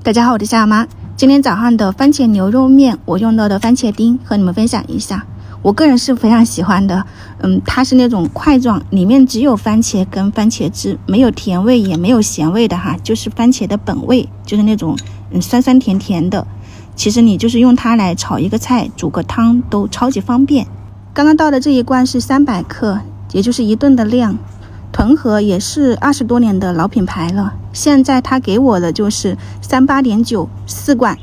大家好，我是夏妈。今天早上的番茄牛肉面，我用到的番茄丁和你们分享一下。我个人是非常喜欢的，它是那种块状，里面只有番茄跟番茄汁，没有甜味也没有咸味的哈，就是番茄的本味，就是那种酸酸甜甜的。其实你就是用它来炒一个菜、煮个汤都超级方便。刚刚倒的这一罐是300克，也就是一顿的量。屯河也是20多年的老品牌了，现在他给我的就是38.9 4罐，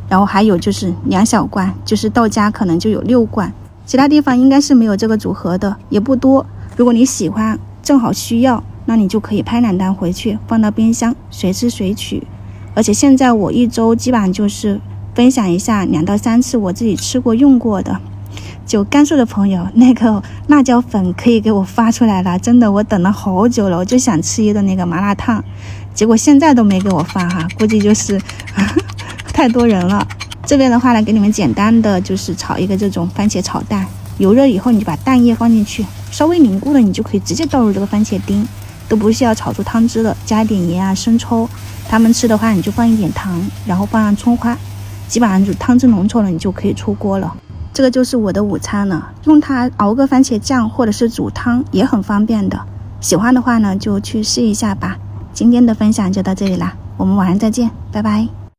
然后还有就是2小罐，就是到家可能就有6罐，其他地方应该是没有这个组合的，也不多。如果你喜欢，正好需要，那你就可以拍2单回去，放到冰箱，随吃随取。而且现在我一周基本上就是分享一下2到3次我自己吃过用过的。就甘肃的朋友，那个辣椒粉可以给我发出来了，真的我等了好久了，我就想吃一顿那个麻辣烫，结果现在都没给我发哈，估计就是太多人了。这边的话呢，给你们简单的就是炒一个这种番茄炒蛋，油热以后你就把蛋液放进去，稍微凝固了你就可以直接倒入这个番茄丁，都不需要炒出汤汁了，加一点盐啊生抽，他们吃的话你就放一点糖，然后放上葱花，基本上就汤汁浓稠了，你就可以出锅了。这个就是我的午餐了，用它熬个番茄酱或者是煮汤也很方便的。喜欢的话呢，就去试一下吧。今天的分享就到这里啦，我们晚上再见，拜拜。